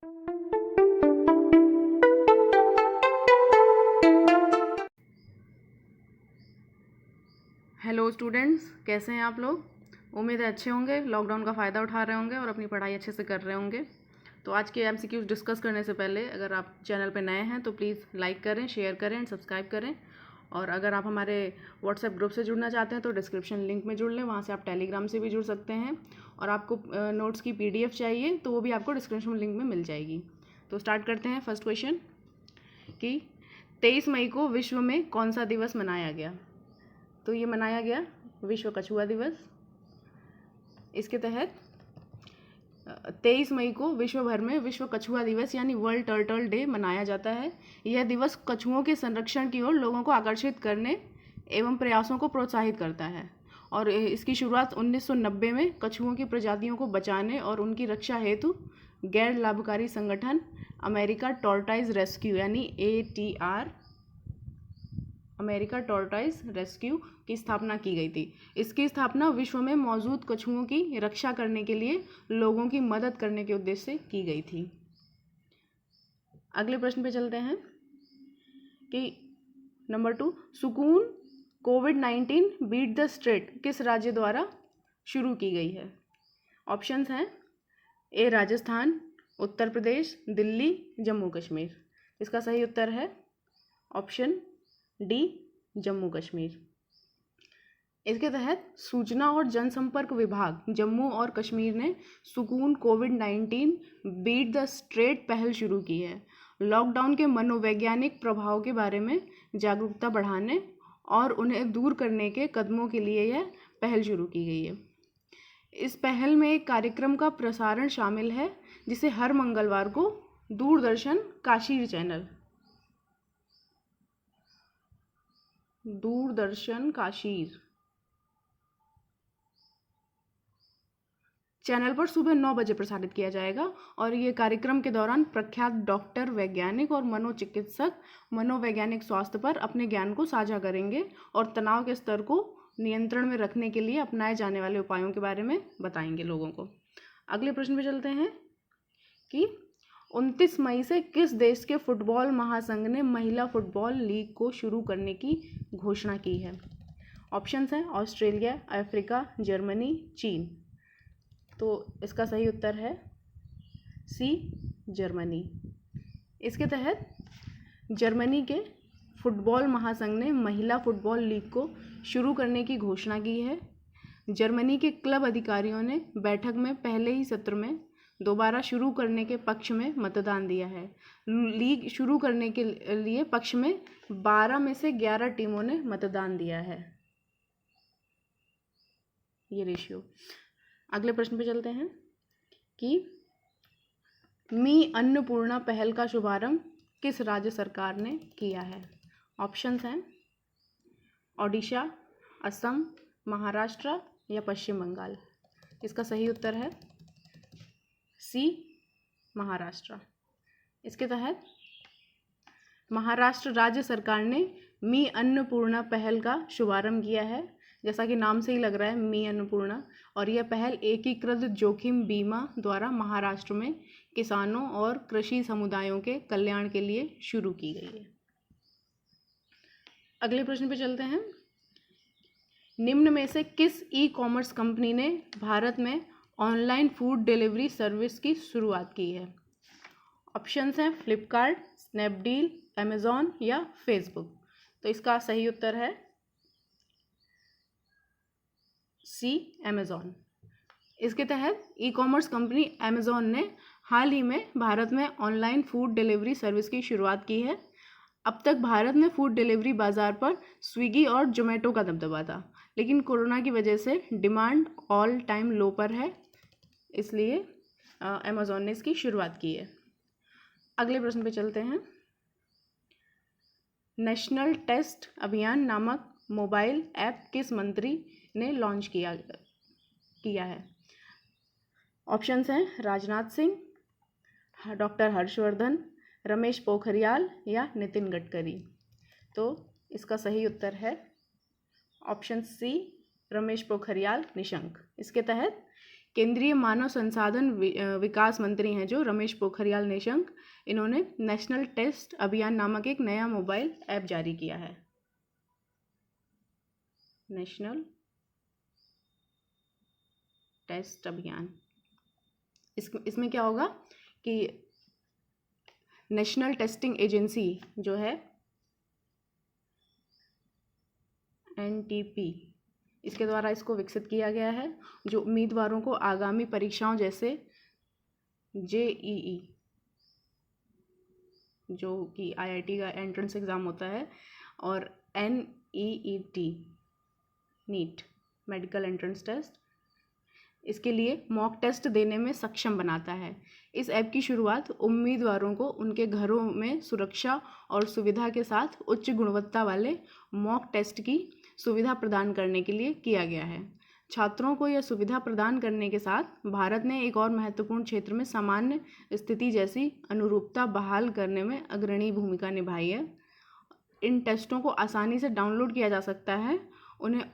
Hello students, कैसे हैं आप लोग। उम्मीद है अच्छे होंगे, लॉकडाउन का फ़ायदा उठा रहे होंगे और अपनी पढ़ाई अच्छे से कर रहे होंगे। तो आज के एमसीक्यूज डिस्कस करने से पहले अगर आप चैनल पर नए हैं तो प्लीज़ लाइक करें, शेयर करें एंड सब्सक्राइब करें। और अगर आप हमारे व्हाट्सएप ग्रुप से जुड़ना चाहते हैं तो डिस्क्रिप्शन लिंक में जुड़ लें, वहाँ से आप टेलीग्राम से भी जुड़ सकते हैं। और आपको नोट्स की PDF चाहिए तो वो भी आपको डिस्क्रिप्शन लिंक में मिल जाएगी। तो स्टार्ट करते हैं। फर्स्ट क्वेश्चन कि 23 मई को विश्व में कौन सा दिवस मनाया गया। तो ये मनाया गया विश्व कछुआ दिवस। इसके तहत 23 मई को विश्व भर में विश्व कछुआ दिवस यानी वर्ल्ड टर्टल डे मनाया जाता है। यह दिवस कछुओं के संरक्षण की ओर लोगों को आकर्षित करने एवं प्रयासों को प्रोत्साहित करता है। और इसकी शुरुआत 1990 में कछुओं की प्रजातियों को बचाने और उनकी रक्षा हेतु गैर लाभकारी संगठन अमेरिका टॉर्टाइज रेस्क्यू यानी ATR अमेरिका टॉर्टाइज रेस्क्यू की स्थापना की गई थी। इसकी स्थापना विश्व में मौजूद कछुओं की रक्षा करने के लिए लोगों की मदद करने के उद्देश्य से की गई थी। अगले प्रश्न पे चलते हैं कि नंबर 2, सुकून कोविड-19 बीट द स्ट्रेट किस राज्य द्वारा शुरू की गई है। ऑप्शंस हैं A राजस्थान, उत्तर प्रदेश, दिल्ली, जम्मू कश्मीर। इसका सही उत्तर है ऑप्शन D जम्मू कश्मीर। इसके तहत सूचना और जनसंपर्क विभाग जम्मू और कश्मीर ने सुकून कोविड-19 बीट द स्ट्रेट पहल शुरू की है। लॉकडाउन के मनोवैज्ञानिक प्रभाव के बारे में जागरूकता बढ़ाने और उन्हें दूर करने के कदमों के लिए यह पहल शुरू की गई है। इस पहल में एक कार्यक्रम का प्रसारण शामिल है जिसे हर मंगलवार को दूरदर्शन काशीर चैनल पर सुबह 9 बजे प्रसारित किया जाएगा। और ये कार्यक्रम के दौरान प्रख्यात डॉक्टर, वैज्ञानिक और मनोचिकित्सक मनोवैज्ञानिक स्वास्थ्य पर अपने ज्ञान को साझा करेंगे और तनाव के स्तर को नियंत्रण में रखने के लिए अपनाए जाने वाले उपायों के बारे में बताएंगे लोगों को। अगले प्रश्न पे चलते हैं कि 29 मई से किस देश के फुटबॉल महासंघ ने महिला फुटबॉल लीग को शुरू करने की घोषणा की है। ऑप्शंस हैं ऑस्ट्रेलिया, अफ्रीका, जर्मनी, चीन। तो इसका सही उत्तर है C जर्मनी। इसके तहत जर्मनी के फुटबॉल महासंघ ने महिला फुटबॉल लीग को शुरू करने की घोषणा की है। जर्मनी के क्लब अधिकारियों ने बैठक में पहले ही सत्र में दोबारा शुरू करने के पक्ष में मतदान दिया है। लीग शुरू करने के लिए पक्ष में 12 में से 11 टीमों ने मतदान दिया है, ये रेशियो। अगले प्रश्न पे चलते हैं कि मी अन्नपूर्णा पहल का शुभारंभ किस राज्य सरकार ने किया है। ऑप्शंस हैं ओडिशा, असम, महाराष्ट्र या पश्चिम बंगाल। इसका सही उत्तर है C महाराष्ट्र। इसके तहत महाराष्ट्र राज्य सरकार ने मी अन्नपूर्णा पहल का शुभारंभ किया है। जैसा कि नाम से ही लग रहा है, मी अन्नपूर्णा। और यह पहल एकीकृत जोखिम बीमा द्वारा महाराष्ट्र में किसानों और कृषि समुदायों के कल्याण के लिए शुरू की गई है। अगले प्रश्न पे चलते हैं। निम्न में से किस ई-कॉमर्स कंपनी ने भारत में ऑनलाइन फूड डिलीवरी सर्विस की शुरुआत की है। ऑप्शंस हैं फ्लिपकार्ट, स्नैपडील, अमेज़ॉन या फेसबुक। तो इसका सही उत्तर है C अमेज़ॉन। इसके तहत ई-कॉमर्स कंपनी अमेज़ॉन ने हाल ही में भारत में ऑनलाइन फूड डिलीवरी सर्विस की शुरुआत की है। अब तक भारत में फूड डिलीवरी बाज़ार पर स्विगी और जोमेटो का दबदबा था, लेकिन कोरोना की वजह से डिमांड ऑल टाइम लो पर है, इसलिए अमेज़ॉन ने इसकी शुरुआत की है। अगले प्रश्न पे चलते हैं। नेशनल टेस्ट अभियान नामक मोबाइल ऐप किस मंत्री ने लॉन्च किया है। ऑप्शंस हैं राजनाथ सिंह, डॉक्टर हर्षवर्धन, रमेश पोखरियाल या नितिन गडकरी। तो इसका सही उत्तर है ऑप्शन C रमेश पोखरियाल निशंक। इसके तहत केंद्रीय मानव संसाधन विकास मंत्री हैं जो रमेश पोखरियाल निशंक, इन्होंने नेशनल टेस्ट अभियान नामक एक नया मोबाइल ऐप जारी किया है। नेशनल टेस्ट अभियान, इसमें क्या होगा कि नेशनल टेस्टिंग एजेंसी जो है NTP, इसके द्वारा इसको विकसित किया गया है, जो उम्मीदवारों को आगामी परीक्षाओं जैसे JEE, जो कि IIT का एंट्रेंस एग्ज़ाम होता है, और NEET, NEET medical entrance test, इसके लिए मॉक टेस्ट देने में सक्षम बनाता है। इस ऐप की शुरुआत उम्मीदवारों को उनके घरों में सुरक्षा और सुविधा के साथ उच्च गुणवत्ता वाले मॉक टेस्ट की सुविधा प्रदान करने के लिए किया गया है। छात्रों को यह सुविधा प्रदान करने के साथ भारत ने एक और महत्वपूर्ण क्षेत्र में सामान्य स्थिति जैसी अनुरूपता बहाल करने में अग्रणी भूमिका निभाई है। इन टेस्टों को आसानी से डाउनलोड किया जा सकता है, उन्हें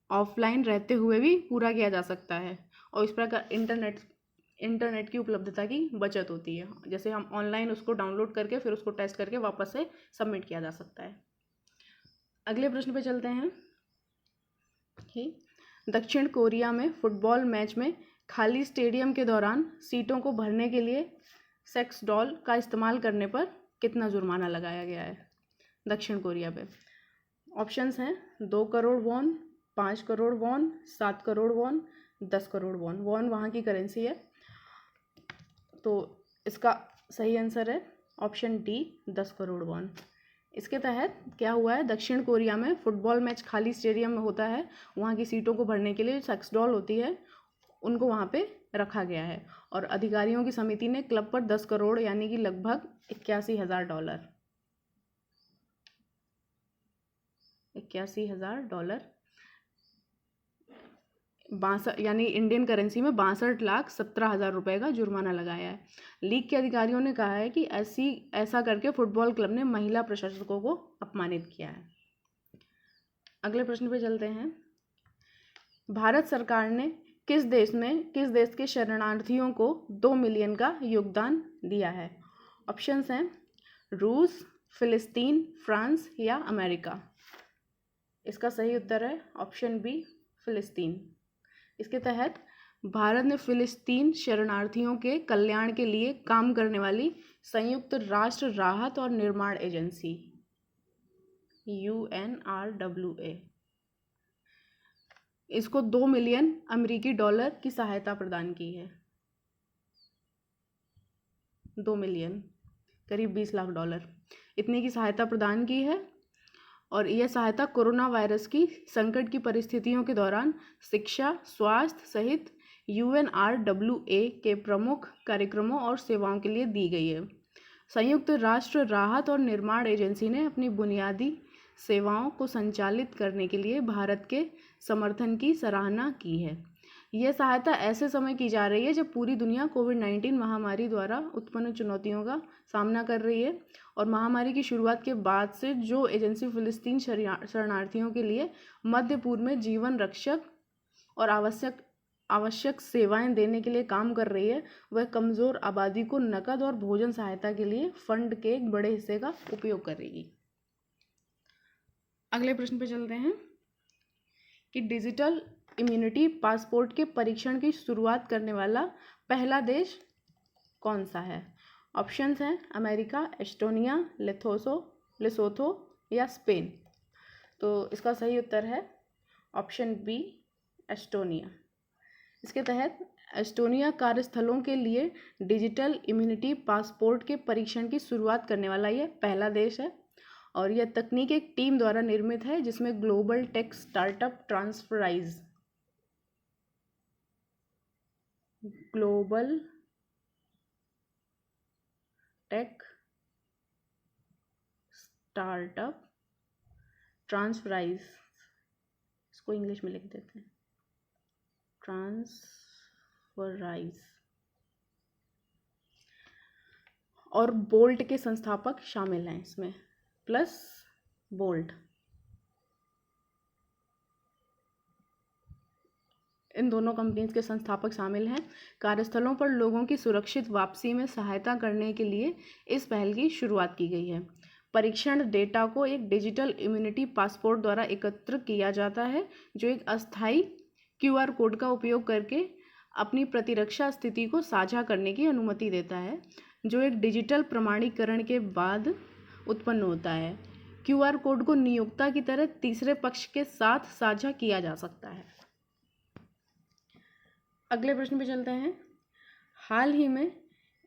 ऑफलाइन रहते हुए भी पूरा किया जा सकता है, और इस प्रकार इंटरनेट की उपलब्धता की बचत होती है। जैसे हम ऑनलाइन उसको डाउनलोड करके फिर उसको टेस्ट करके वापस से सबमिट किया जा सकता है। अगले प्रश्न पे चलते हैं कि दक्षिण कोरिया में फुटबॉल मैच में खाली स्टेडियम के दौरान सीटों को भरने के लिए सेक्स डॉल का इस्तेमाल करने पर कितना जुर्माना लगाया गया है दक्षिण कोरिया पे? ऑप्शंस हैं 2 crore won, 5 crore won, 7 crore won, 10 crore won. Won वहाँ की करेंसी है, तो इसका सही आंसर है ऑप्शन डी, 10 करोड़ वॉन। इसके तहत क्या हुआ है, दक्षिण कोरिया में फुटबॉल मैच खाली स्टेडियम में होता है, वहाँ की सीटों को भरने के लिए सेक्स डॉल होती है, उनको वहाँ पे रखा गया है, और अधिकारियों की समिति ने क्लब पर 10 करोड़ यानी कि लगभग $81,000 यानी इंडियन करेंसी में 62,17,000 रुपये का जुर्माना लगाया है। लीग के अधिकारियों ने कहा है कि ऐसा करके फुटबॉल क्लब ने महिला प्रशंसकों को अपमानित किया है। अगले प्रश्न पे चलते हैं। भारत सरकार ने किस देश के शरणार्थियों को 2 मिलियन का योगदान दिया है? ऑप्शंस हैं रूस, फिलिस्तीन, फ्रांस या अमेरिका। इसका सही उत्तर है ऑप्शन बी, फिलिस्तीन। इसके तहत भारत ने फिलिस्तीन शरणार्थियों के कल्याण के लिए काम करने वाली संयुक्त राष्ट्र राहत और निर्माण एजेंसी UNRWA, इसको 2 मिलियन अमेरिकी डॉलर की सहायता प्रदान की है। 2 मिलियन करीब $20 लाख इतने की सहायता प्रदान की है, और यह सहायता कोरोना वायरस की संकट की परिस्थितियों के दौरान शिक्षा, स्वास्थ्य सहित UNRWA के प्रमुख कार्यक्रमों और सेवाओं के लिए दी गई है। संयुक्त राष्ट्र राहत और निर्माण एजेंसी ने अपनी बुनियादी सेवाओं को संचालित करने के लिए भारत के समर्थन की सराहना की है। यह सहायता ऐसे समय की जा रही है जब पूरी दुनिया कोविड-19 महामारी द्वारा उत्पन्न चुनौतियों का सामना कर रही है, और महामारी की शुरुआत के बाद से जो एजेंसी फिलिस्तीन शरणार्थियों के लिए मध्य पूर्व में जीवन रक्षक और आवश्यक सेवाएं देने के लिए काम कर रही है, वह कमज़ोर आबादी को नकद और भोजन सहायता के लिए फंड के एक बड़े हिस्से का उपयोग करेगी। अगले प्रश्न पे चलते हैं कि डिजिटल इम्यूनिटी पासपोर्ट के परीक्षण की शुरुआत करने वाला पहला देश कौन सा है? ऑप्शंस हैं अमेरिका, एस्टोनिया, लेसोथो या स्पेन। तो इसका सही उत्तर है ऑप्शन बी, एस्टोनिया। इसके तहत एस्टोनिया कार्यस्थलों के लिए डिजिटल इम्यूनिटी पासपोर्ट के परीक्षण की शुरुआत करने वाला यह पहला देश है, और यह तकनीक एक टीम द्वारा निर्मित है जिसमें ग्लोबल टेक स्टार्टअप ट्रांसफराइज इसको इंग्लिश में लिख देते हैं ट्रांसफराइज, और बोल्ट के संस्थापक शामिल हैं इसमें, प्लस बोल्ट। इन दोनों कंपनीज के संस्थापक शामिल हैं। कार्यस्थलों पर लोगों की सुरक्षित वापसी में सहायता करने के लिए इस पहल की शुरुआत की गई है। परीक्षण डेटा को एक डिजिटल इम्यूनिटी पासपोर्ट द्वारा एकत्र किया जाता है, जो एक अस्थायी QR कोड का उपयोग करके अपनी प्रतिरक्षा स्थिति को साझा करने की अनुमति देता है, जो एक डिजिटल प्रमाणीकरण के बाद उत्पन्न होता है। QR कोड को नियोक्ता की तरह तीसरे पक्ष के साथ साझा किया जा सकता है। अगले प्रश्न पे चलते हैं। हाल ही में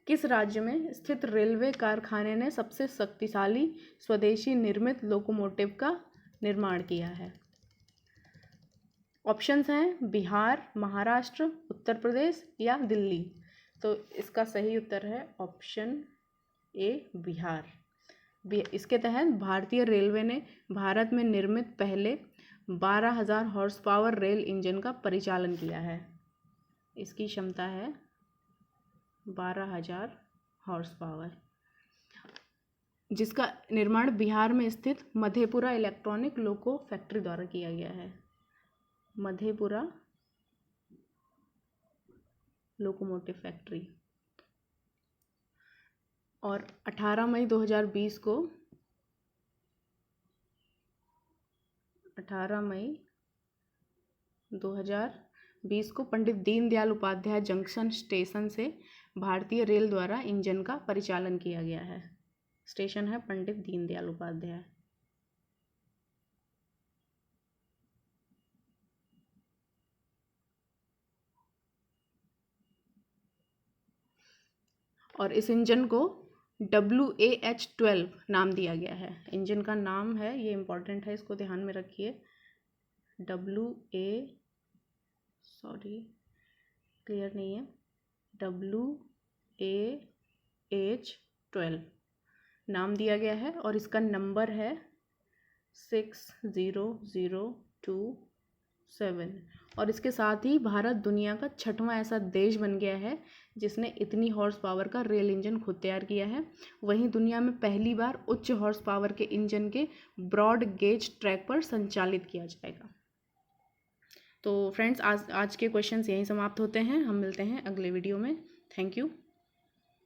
किस राज्य में स्थित रेलवे कारखाने ने सबसे शक्तिशाली स्वदेशी निर्मित लोकोमोटिव का निर्माण किया है? ऑप्शंस हैं बिहार, महाराष्ट्र, उत्तर प्रदेश या दिल्ली। तो इसका सही उत्तर है ऑप्शन ए, बिहार। इसके तहत भारतीय रेलवे ने भारत में निर्मित पहले 12,000 हॉर्स पावर रेल इंजन का परिचालन किया है। इसकी क्षमता है 12,000 हॉर्स पावर, जिसका निर्माण बिहार में स्थित मधेपुरा इलेक्ट्रॉनिक लोको फैक्ट्री द्वारा किया गया है। Madhepura locomotive factory. और 18 मई 2020 को पंडित दीनदयाल उपाध्याय जंक्शन स्टेशन से भारतीय रेल द्वारा इंजन का परिचालन किया गया है। स्टेशन है पंडित दीनदयाल उपाध्याय। और इस इंजन को WAH-12 नाम दिया गया है। इंजन का नाम है, ये इम्पॉर्टेंट है, इसको ध्यान में रखिए। क्लियर नहीं है। WAH-12 नाम दिया गया है और इसका नंबर है 60027। और इसके साथ ही भारत दुनिया का 6वां ऐसा देश बन गया है जिसने इतनी हॉर्स पावर का रेल इंजन खुद तैयार किया है। वहीं दुनिया में पहली बार उच्च हॉर्स पावर के इंजन के ब्रॉड गेज ट्रैक पर संचालित किया जाएगा। तो फ्रेंड्स, आज के क्वेश्चंस यहीं समाप्त होते हैं। हम मिलते हैं अगले वीडियो में। Thank you.